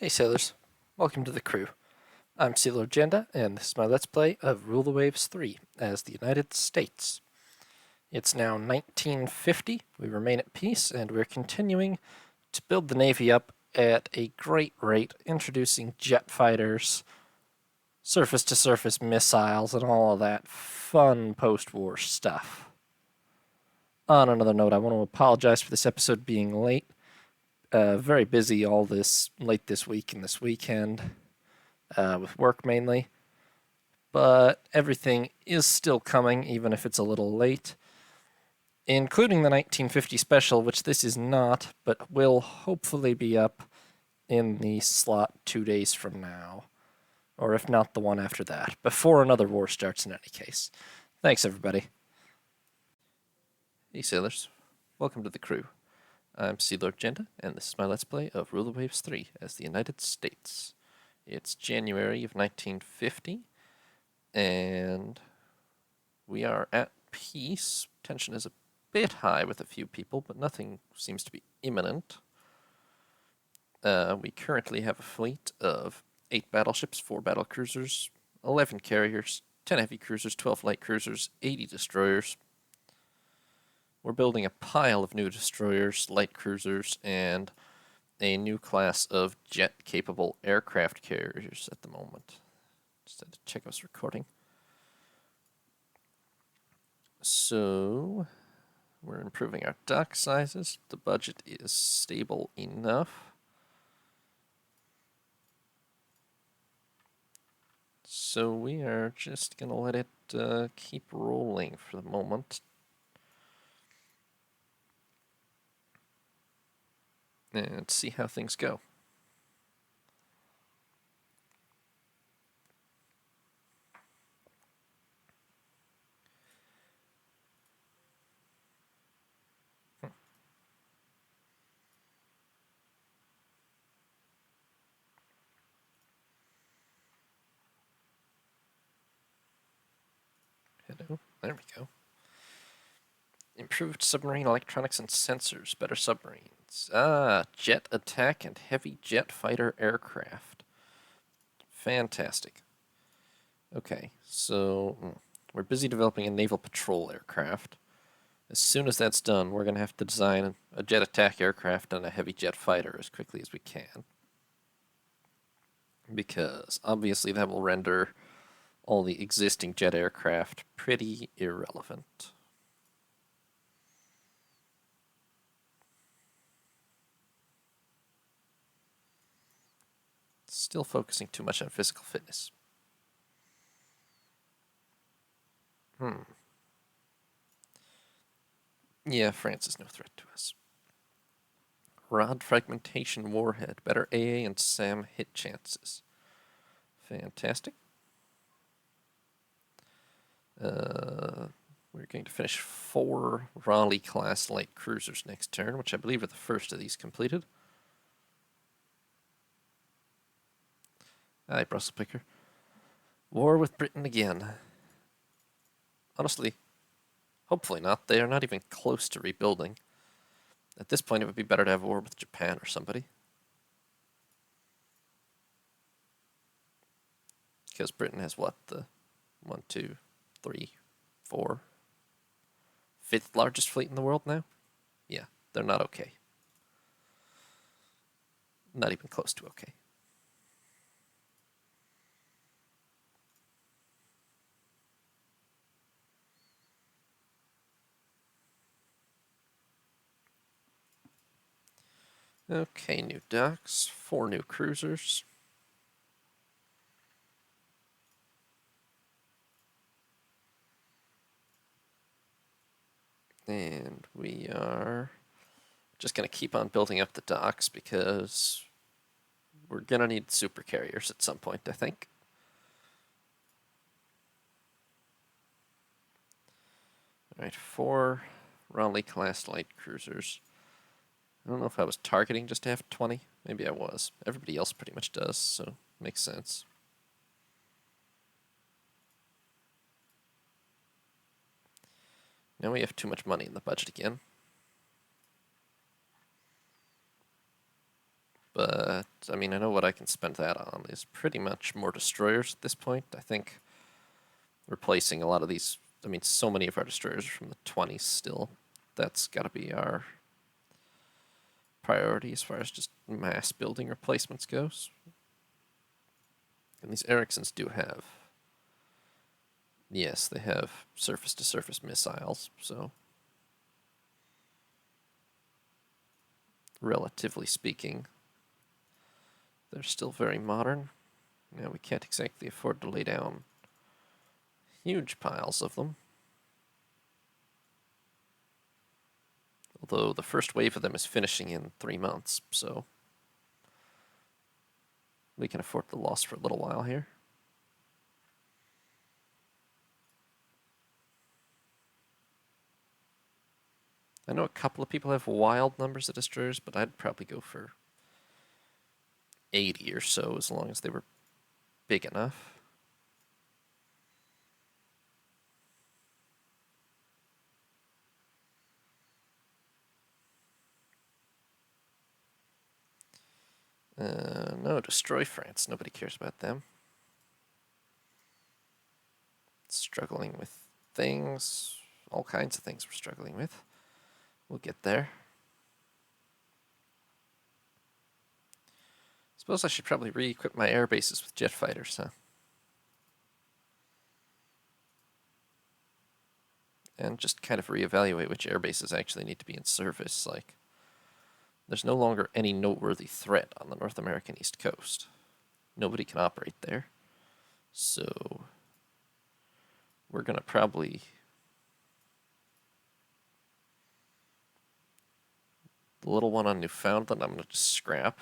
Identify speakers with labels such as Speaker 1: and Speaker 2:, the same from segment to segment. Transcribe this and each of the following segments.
Speaker 1: Hey sailors, welcome to the crew. I'm Sailor Agenda, and this is my Let's Play of Rule the Waves 3 as the United States. It's now 1950, we remain at peace, and we're continuing to build the Navy up at a great rate, introducing jet fighters, surface-to-surface missiles, and all of that fun post-war stuff. On another note, I want to apologize for this episode being late. Very busy late this week and this weekend. With work mainly, but everything is still coming, even if it's a little late, including the 1950 special, which this is not, but will hopefully be up in the slot 2 days from now, or if not, the one after that, before another war starts in any case. Thanks, everybody. Hey, sailors. Welcome to the crew. I'm Sealord Agenda, and this is my Let's Play of Rule the Waves 3 as the United States. It's January of 1950, and we are at peace. Tension is a bit high with a few people, but nothing seems to be imminent. We currently have a fleet of 8 battleships, 4 battlecruisers, 11 carriers, 10 heavy cruisers, 12 light cruisers, 80 destroyers. We're building a pile of new destroyers, light cruisers, and a new class of jet-capable aircraft carriers at the moment. Just had to check I was recording. So, we're improving our dock sizes. The budget is stable enough. So we are just going to let it keep rolling for the moment. And see how things go. Hello, there we go. Improved submarine electronics and sensors, better submarines. Jet attack and heavy jet fighter aircraft. Fantastic. Okay, so we're busy developing a naval patrol aircraft. As soon as that's done, we're going to have to design a jet attack aircraft and a heavy jet fighter as quickly as we can. Because obviously that will render all the existing jet aircraft pretty irrelevant. Still focusing too much on physical fitness. Yeah, France is no threat to us. Rod fragmentation warhead. Better AA and SAM hit chances. Fantastic. We're going to finish 4 Raleigh-class light cruisers next turn, which I believe are the first of these completed. Aye, Brussels Picker. War with Britain again. Honestly, hopefully not. They are not even close to rebuilding. At this point, it would be better to have war with Japan or somebody. Because Britain has what? The 1, 2, 3, 4, 5th largest fleet in the world now? Yeah, they're not okay. Not even close to okay. Okay, new docks, 4 new cruisers. And we are just going to keep on building up the docks because we're going to need supercarriers at some point, I think. Alright, 4 Raleigh-class light cruisers. I don't know if I was targeting just to have 20. Maybe I was. Everybody else pretty much does, so makes sense. Now we have too much money in the budget again. but I mean, I know what I can spend that on is pretty much more destroyers at this point. I think replacing a lot of these, I mean, so many of our destroyers are from the 20s still. That's got to be our priority as far as just mass building replacements goes. And these Ericssons do have, yes, they have surface-to-surface missiles, so relatively speaking, they're still very modern. Now, we can't exactly afford to lay down huge piles of them. Although the first wave of them is finishing in 3 months, so we can afford the loss for a little while here. I know a couple of people have wild numbers of destroyers, but I'd probably go for 80 or so, as long as they were big enough. No, destroy France. Nobody cares about them. Struggling with things. All kinds of things we're struggling with. We'll get there. Suppose I should probably re-equip my air bases with jet fighters, huh? And just kind of reevaluate which air bases actually need to be in service. Like, there's no longer any noteworthy threat on the North American East Coast. Nobody can operate there. So we're going to probably... The little one on Newfoundland, I'm going to just scrap.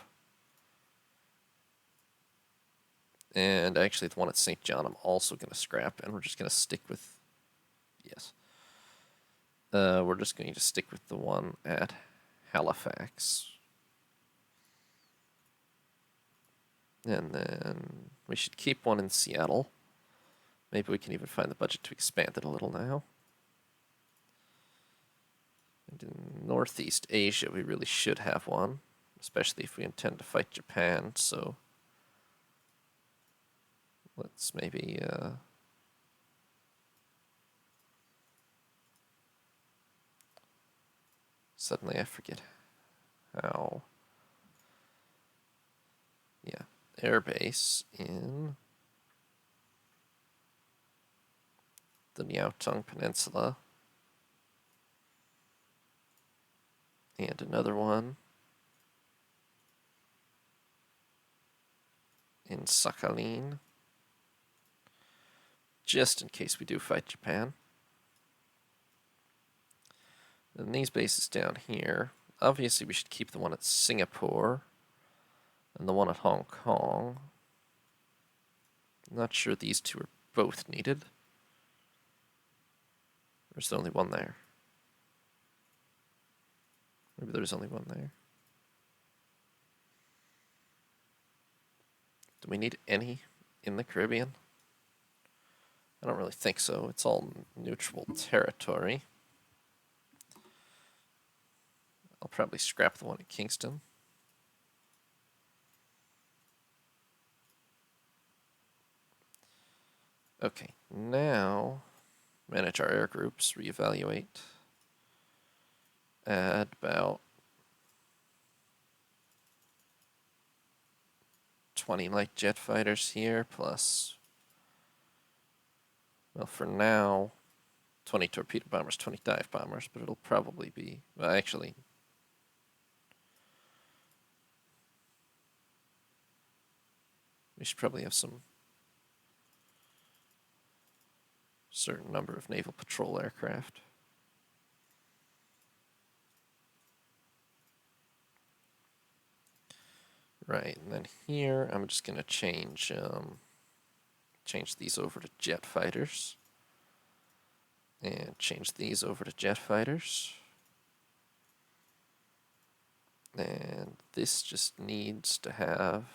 Speaker 1: And actually, the one at St. John, I'm also going to scrap. And we're just going to stick with... Yes. We're just going to stick with the one at Halifax. And then we should keep one in Seattle. Maybe we can even find the budget to expand it a little now. And in Northeast Asia, we really should have one, especially if we intend to fight Japan, so let's maybe suddenly I forget how. Yeah, airbase in the Liaotung Peninsula. And another one in Sakhalin, just in case we do fight Japan. And these bases down here, obviously we should keep the one at Singapore and the one at Hong Kong. I'm not sure these two are both needed. There's only one there. Maybe there's only one there. Do we need any in the Caribbean? I don't really think so. It's all neutral territory. I'll probably scrap the one at Kingston. Okay, now manage our air groups, reevaluate. Add about 20 light jet fighters here, plus, well, for now, 20 torpedo bombers, 20 dive bombers, but it'll probably be, well, actually, we should probably have some certain number of naval patrol aircraft. Right, and then here I'm just going to change these over to jet fighters. And change these over to jet fighters. And this just needs to have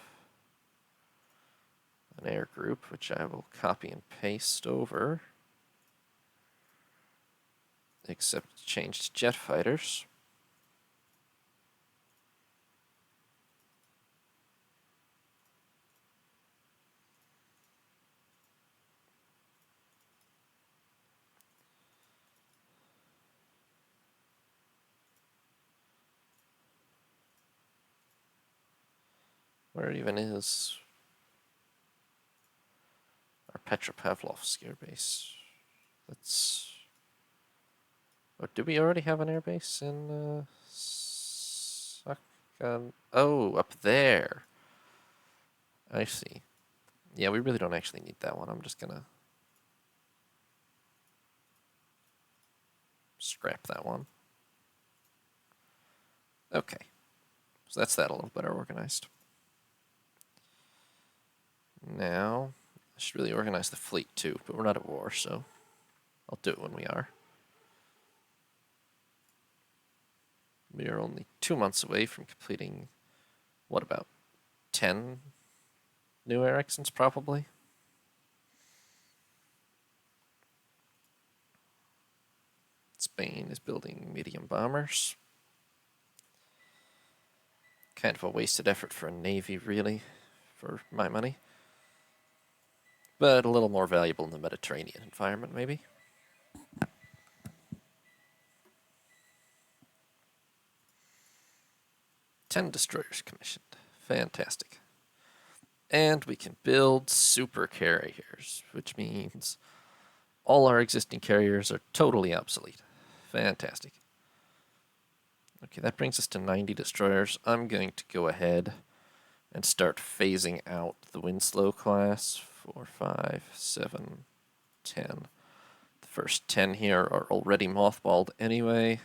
Speaker 1: an air group, which I will copy and paste over. Except change to jet fighters. Where even is our Petropavlovsk air base? That's... Oh, do we already have an air base in oh, up there. I see. Yeah, we really don't actually need that one. I'm just gonna scrap that one. Okay. So that's that a little better organized. Now, I should really organize the fleet too, but we're not at war, so I'll do it when we are. We are only 2 months away from completing, what, about 10 new Ericssons, probably? Spain is building medium bombers. Kind of a wasted effort for a navy, really, for my money. But a little more valuable in the Mediterranean environment, maybe. 10 destroyers commissioned. Fantastic. And we can build supercarriers, which means all our existing carriers are totally obsolete. Fantastic. Okay, that brings us to 90 destroyers. I'm going to go ahead and start phasing out the Winslow class. 4, 5, 7, 10. The first 10 here are already mothballed anyway.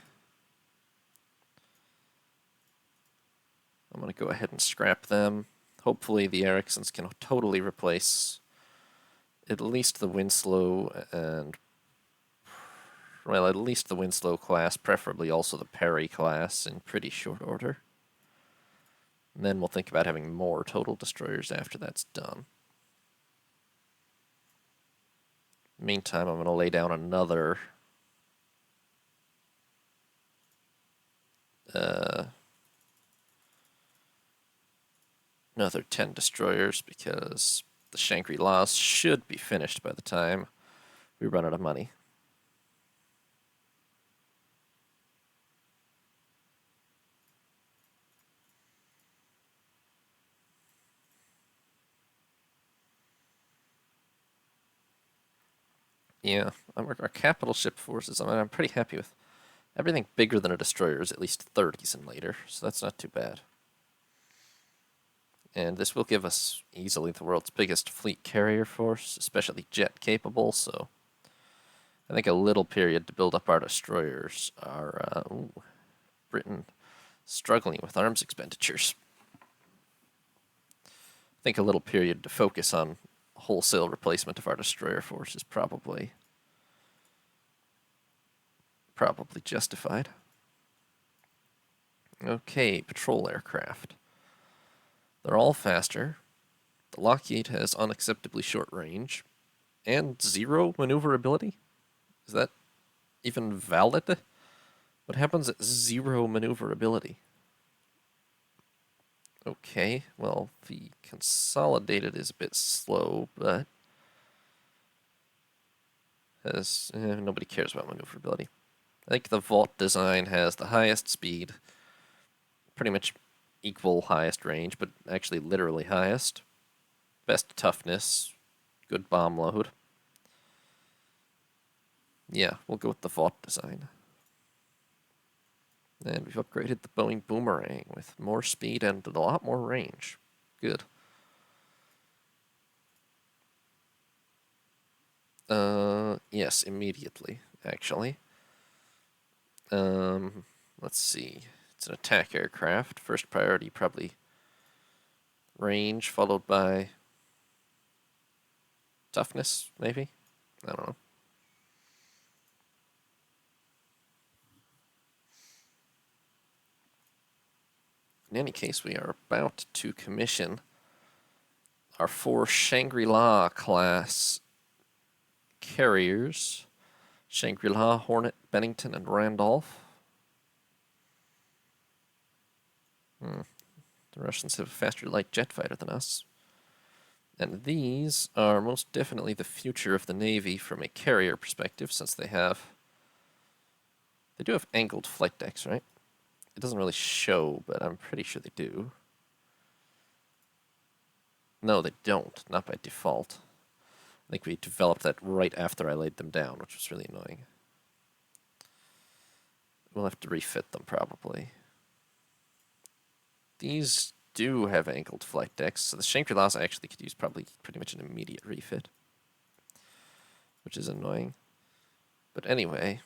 Speaker 1: I'm going to go ahead and scrap them. Hopefully the Ericssons can totally replace at least the Winslow and, well, at least the Winslow class, preferably also the Perry class in pretty short order. And then we'll think about having more total destroyers after that's done. Meantime, I'm going to lay down another another 10 destroyers because the Shangri-Las should be finished by the time we run out of money. Yeah, our capital ship forces, I'm pretty happy with. Everything bigger than a destroyer is at least 30s and later, so that's not too bad. And this will give us easily the world's biggest fleet carrier force, especially jet capable, so I think a little period to build up our destroyers are Britain struggling with arms expenditures. I think a little period to focus on wholesale replacement of our destroyer force is probably justified. Okay, patrol aircraft. They're all faster. The Lockheed has unacceptably short range and 0 maneuverability. Is that even valid? What happens at 0 maneuverability? Okay, well, the Consolidated is a bit slow, but nobody cares about maneuverability. I think the Vault design has the highest speed, pretty much equal highest range, but actually literally highest. Best toughness, good bomb load. Yeah, we'll go with the Vault design. And we've upgraded the Boeing Boomerang with more speed and a lot more range. Good. Yes, immediately, actually. Let's see. It's an attack aircraft. First priority, probably range, followed by toughness, maybe? I don't know. In any case, we are about to commission our 4 Shangri-La class carriers. Shangri-La, Hornet, Bennington, and Randolph. The Russians have a faster light jet fighter than us. And these are most definitely the future of the Navy from a carrier perspective, since they do have angled flight decks, right? It doesn't really show, but I'm pretty sure they do. No, they don't. Not by default. I think we developed that right after I laid them down, which was really annoying. We'll have to refit them, probably. These do have angled flight decks, so the Shangri-Las actually could use probably pretty much an immediate refit, which is annoying. But anyway,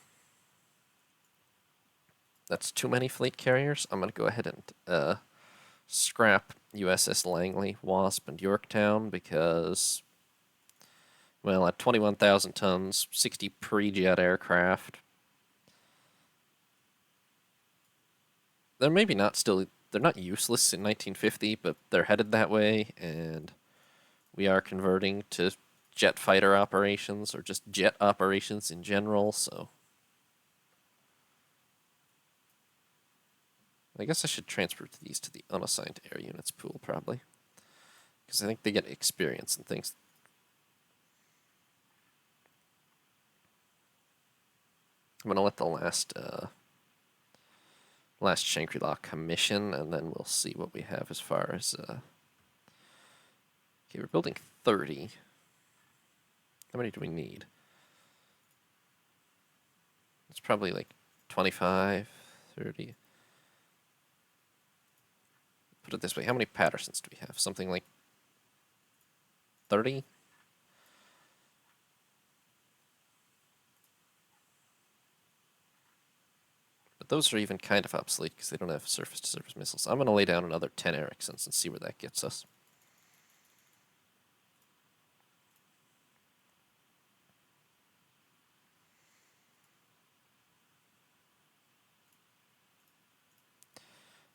Speaker 1: that's too many fleet carriers. I'm going to go ahead and scrap USS Langley, Wasp, and Yorktown because, well, at 21,000 tons, 60 pre-jet aircraft, they're maybe not still, they're not useless in 1950, but they're headed that way, and we are converting to jet fighter operations, or just jet operations in general, so I guess I should transfer these to the unassigned air units pool, probably, because I think they get experience and things. I'm going to let the last Shangri-La commission, and then we'll see what we have as far as... okay, we're building 30. How many do we need? It's probably like 25, 30. Put it this way, how many Pattersons do we have? Something like 30? But those are even kind of obsolete because they don't have surface-to-surface missiles. I'm going to lay down another 10 Ericssons and see where that gets us.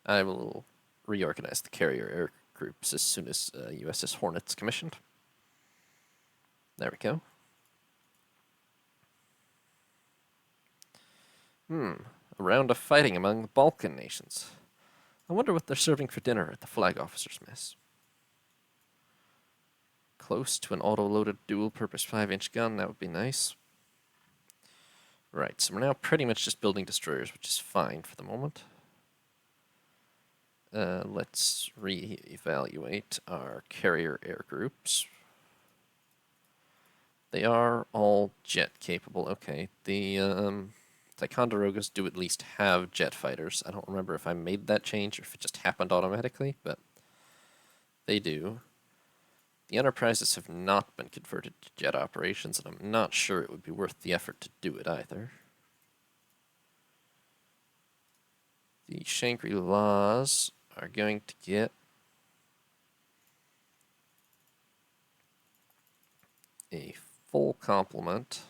Speaker 1: I will reorganize the carrier air groups as soon as USS Hornet's commissioned. There we go. A round of fighting among the Balkan nations. I wonder what they're serving for dinner at the flag officers' mess. Close to an auto-loaded dual-purpose 5-inch gun, that would be nice. Right, so we're now pretty much just building destroyers, which is fine for the moment. Let's re-evaluate our carrier air groups. They are all jet capable. Okay, the Ticonderogas do at least have jet fighters. I don't remember if I made that change or if it just happened automatically, but they do. The Enterprises have not been converted to jet operations, and I'm not sure it would be worth the effort to do it either. The Shangri-Las are going to get a full complement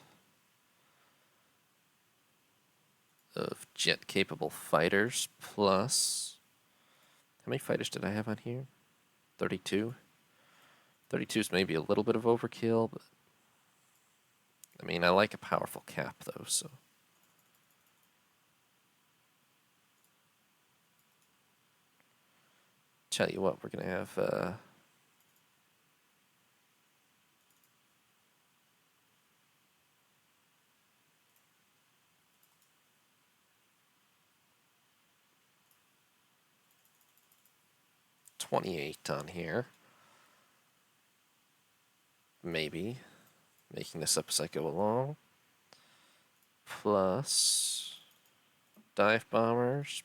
Speaker 1: of jet-capable fighters, plus... How many fighters did I have on here? 32? 32 is maybe a little bit of overkill, but... I mean, I like a powerful cap, though, so... Tell you what, we're going to have... 28 on here. Maybe. Making this up as I go along. Plus dive bombers.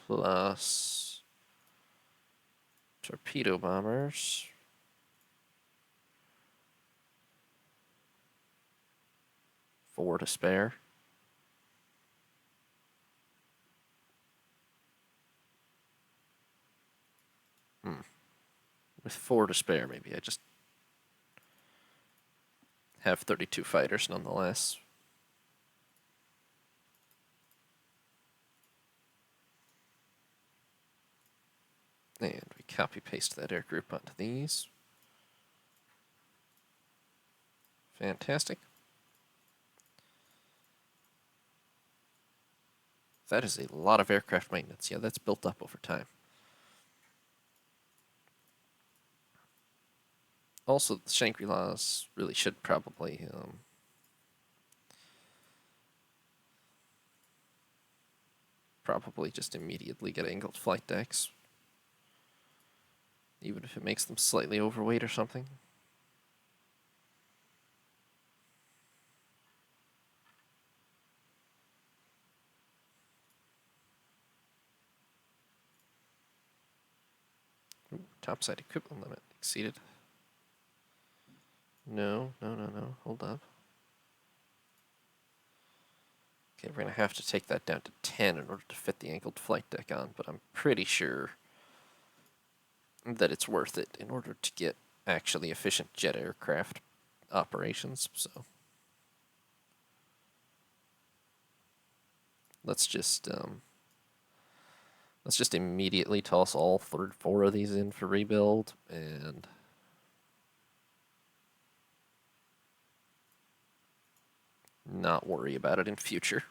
Speaker 1: Plus torpedo bombers. Four to spare. With 4 to spare, maybe I just have 32 fighters nonetheless. And we copy-paste that air group onto these. Fantastic. That is a lot of aircraft maintenance. Yeah, that's built up over time. Also, the Shangri-Las really should probably just immediately get angled flight decks. even if it makes them slightly overweight or something. Ooh, topside equipment limit exceeded. No. Hold up. Okay, we're going to have to take that down to 10 in order to fit the angled flight deck on, but I'm pretty sure that it's worth it in order to get actually efficient jet aircraft operations, so let's just immediately toss all 4 of these in for rebuild and not worry about it in future.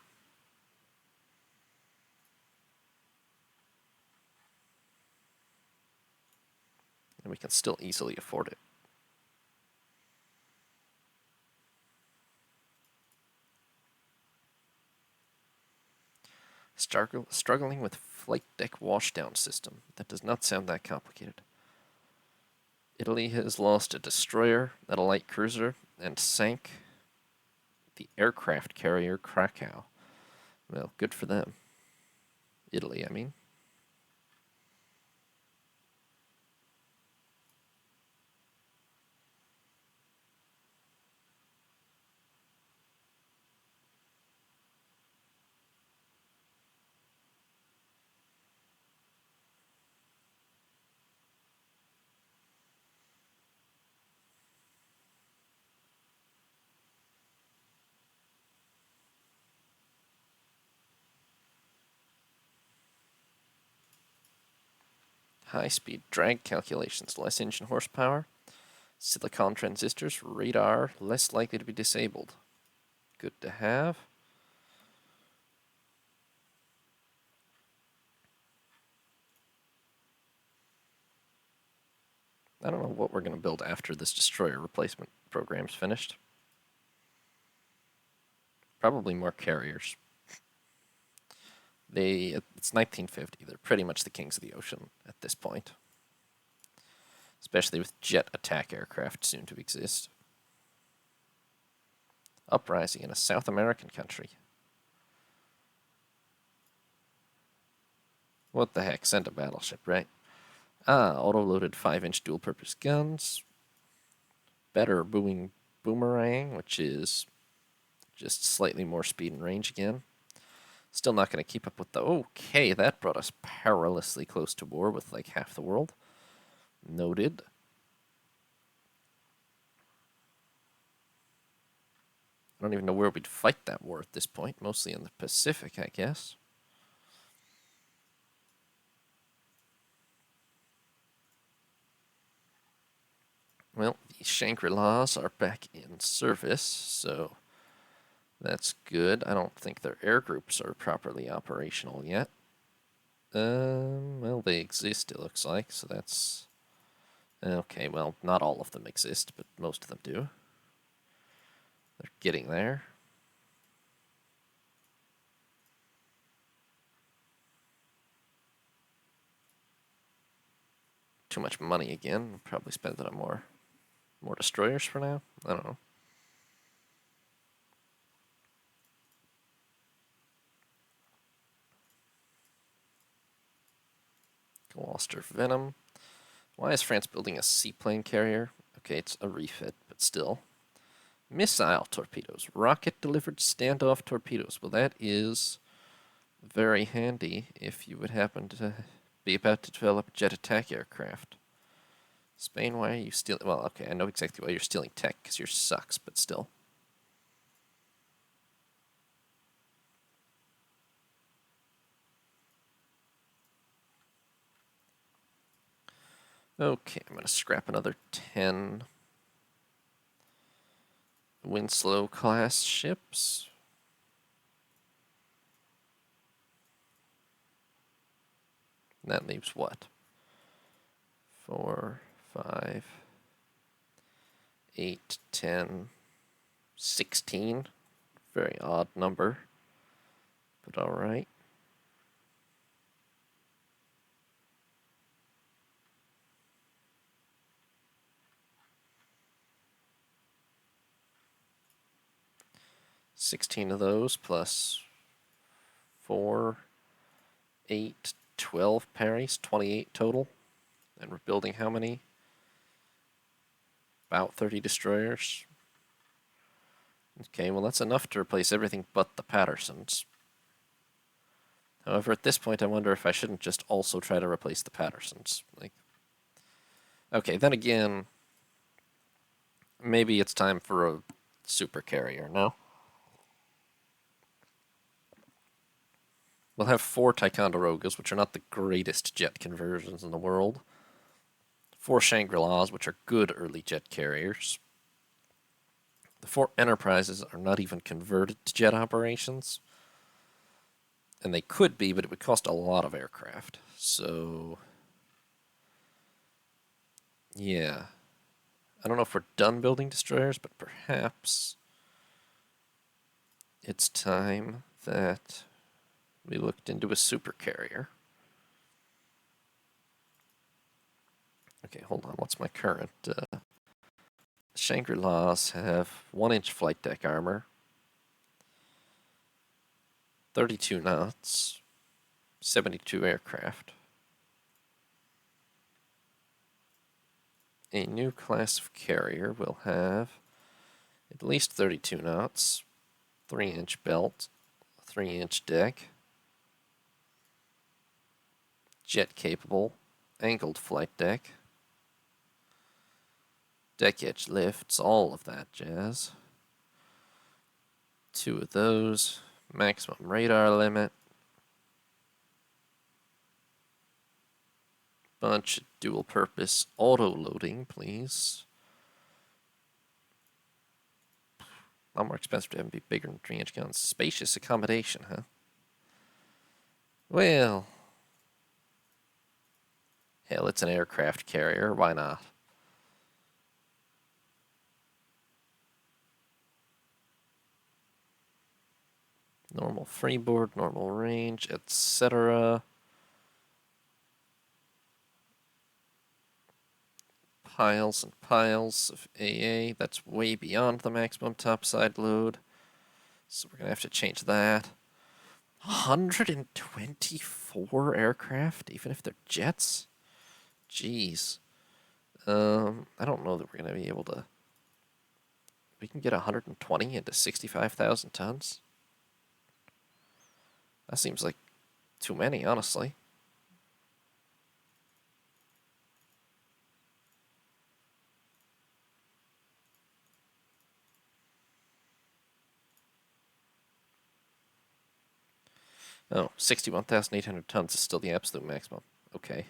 Speaker 1: And we can still easily afford it. Struggling with flight deck washdown system. That does not sound that complicated. Italy has lost a destroyer, a light cruiser, and sank the aircraft carrier Krakow. Well, good for them. Italy, I mean. High-speed drag calculations, less engine horsepower. Silicon transistors, radar, less likely to be disabled. Good to have. I don't know what we're going to build after this destroyer replacement program's finished. Probably more carriers. It's 1950. They're pretty much the kings of the ocean at this point. Especially with jet attack aircraft soon to exist. Uprising in a South American country. What the heck? Send a battleship, right? Auto-loaded 5-inch dual-purpose guns. Better boomerang, which is just slightly more speed and range again. Still not going to keep up with the... Okay, that brought us perilously close to war with like half the world. Noted. I don't even know where we'd fight that war at this point. Mostly in the Pacific, I guess. Well, the Shangri-Las are back in service, so that's good. I don't think their air groups are properly operational yet. Well, they exist, it looks like, so that's... Okay, well, not all of them exist, but most of them do. They're getting there. Too much money again. We'll probably spend it on more destroyers for now. I don't know. Gloucester Venom. Why is France building a seaplane carrier? Okay, it's a refit, but still. Missile torpedoes. Rocket-delivered standoff torpedoes. Well, that is very handy if you would happen to be about to develop jet attack aircraft. Spain, why are you stealing? Well, okay, I know exactly why you're stealing tech, because yours sucks, but still. Okay, I'm going to scrap another 10 Winslow class ships. That leaves what? 4, 5, 8, 10, 16. Very odd number, but all right. 16 of those plus 4, 8, 12 parries, 28 total. And we're building how many? About 30 destroyers. Okay, well that's enough to replace everything but the Pattersons. However, at this point I wonder if I shouldn't just also try to replace the Pattersons. Okay, then again, maybe it's time for a Supercarrier, no? We'll have 4 Ticonderogas, which are not the greatest jet conversions in the world. 4 Shangri-Las, which are good early jet carriers. The 4 Enterprises are not even converted to jet operations. And they could be, but it would cost a lot of aircraft. So, yeah. I don't know if we're done building destroyers, but perhaps it's time that we looked into a supercarrier. Okay, hold on. What's my current? Shangri-Las have 1-inch flight deck armor, 32 knots, 72 aircraft. A new class of carrier will have at least 32 knots, 3-inch belt, 3-inch deck, jet capable, angled flight deck, deck edge lifts, all of that jazz. 2 of those, maximum radar limit, bunch of dual purpose auto loading, please. A lot more expensive to have them be bigger than 3-inch guns. Spacious accommodation, huh? Well, hell, it's an aircraft carrier. Why not? Normal freeboard, normal range, etc. Piles and piles of AA. That's way beyond the maximum topside load. So we're going to have to change that. 124 aircraft, even if they're jets? Jeez. I don't know that we're going to be able to... We can get 120 into 65,000 tons? That seems like too many, honestly. Oh, 61,800 tons is still the absolute maximum. Okay.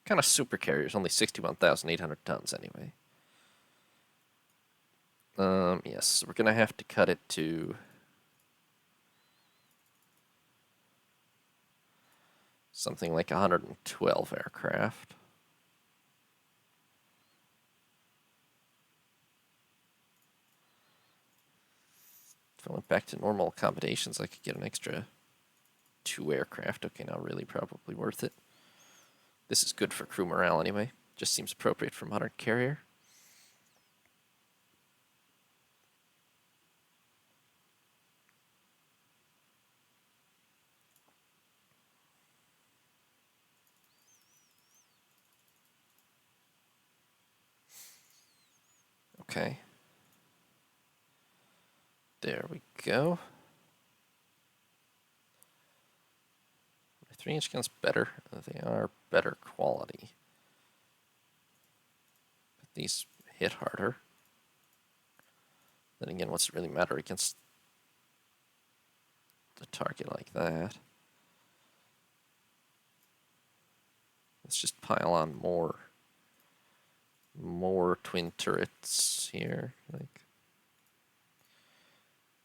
Speaker 1: Kind of supercarrier is only 61,800 tons anyway. Yes, we're gonna have to cut it to something like 112 aircraft. If I went back to normal accommodations, I could get an extra 2 aircraft. Okay, now really probably worth it. This is good for crew morale anyway. Just seems appropriate for modern carrier. Okay. There we go. My 3-inch gun's better. They are better quality. But these hit harder. Then again, what's it really matter against a target like that? Let's just pile on more twin turrets here, like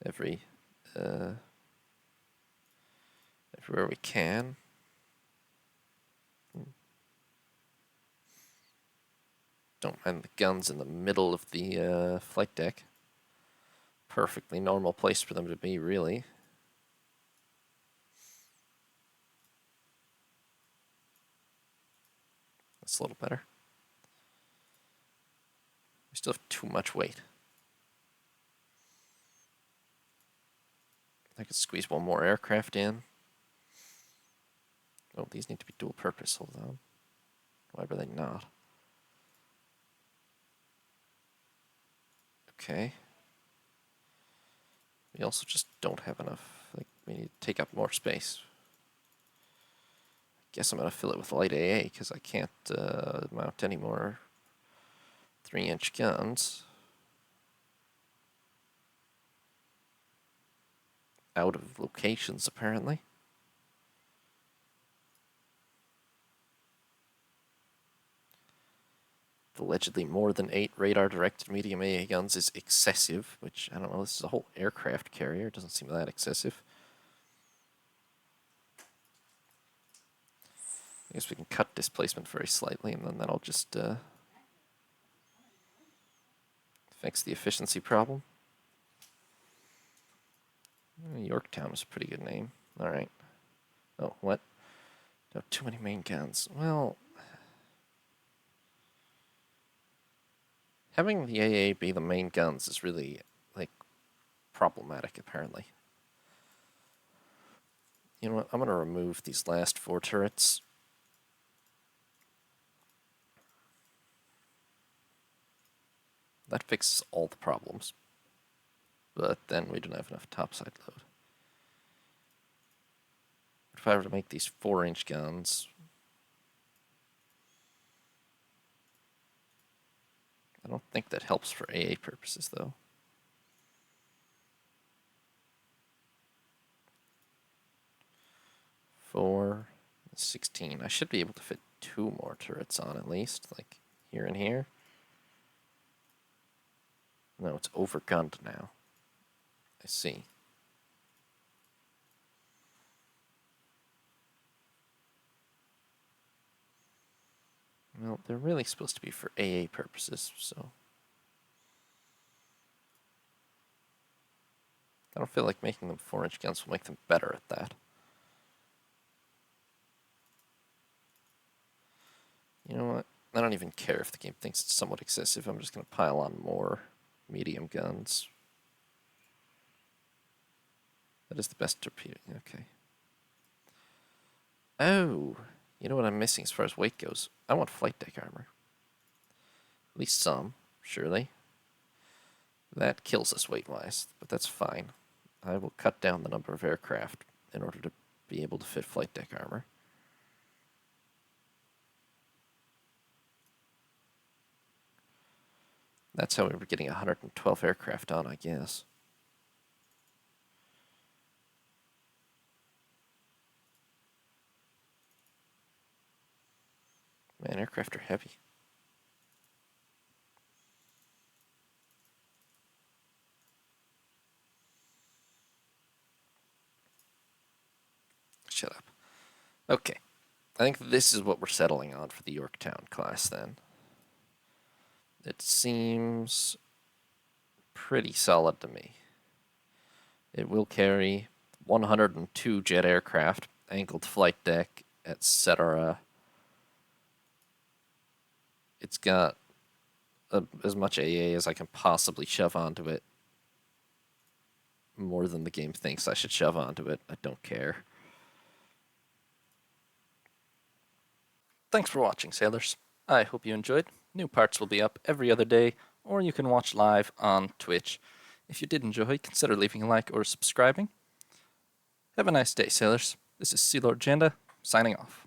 Speaker 1: everywhere we can. Don't mind the guns in the middle of the flight deck. Perfectly normal place for them to be, really. That's a little better. We still have too much weight. I could squeeze one more aircraft in. Oh, these need to be dual purpose. Hold on. Why were they not? Okay. We also just don't have enough. Like, we need to take up more space. Guess I'm going to fill it with light AA because I can't mount any more 3-inch guns. Out of locations, apparently. Allegedly more than 8 radar-directed medium AA guns is excessive, which, I don't know, this is a whole aircraft carrier. It doesn't seem that excessive. I guess we can cut displacement very slightly, and then that'll just fix the efficiency problem. Yorktown is a pretty good name. Alright. Oh, what? No, too many main guns. Well, having the AA be the main guns is really, like, problematic, apparently. You know what? I'm going to remove these last 4 turrets. That fixes all the problems. But then we don't have enough topside load. If I were to make these 4-inch guns, I don't think that helps for AA purposes, though. Four, 16. I should be able to fit 2 more turrets on at least, like here and here. No, it's overgunned now. I see. Well, they're really supposed to be for AA purposes, so... I don't feel like making them 4-inch guns will make them better at that. You know what? I don't even care if the game thinks it's somewhat excessive. I'm just going to pile on more medium guns. That is the best torpedo. Okay. Oh, you know what I'm missing as far as weight goes? I want flight deck armor. At least some, surely. That kills us weight-wise, but that's fine. I will cut down the number of aircraft in order to be able to fit flight deck armor. That's how we were getting 112 aircraft on, I guess. Man, aircraft are heavy. Shut up. Okay. I think this is what we're settling on for the Yorktown class, then. It seems pretty solid to me. It will carry 102 jet aircraft, angled flight deck, etc. It's got as much AA as I can possibly shove onto it. More than the game thinks I should shove onto it. I don't care. Thanks for watching, sailors. I hope you enjoyed. New parts will be up every other day, or you can watch live on Twitch. If you did enjoy, consider leaving a like or subscribing. Have a nice day, sailors. This is Sea Lord Janda, signing off.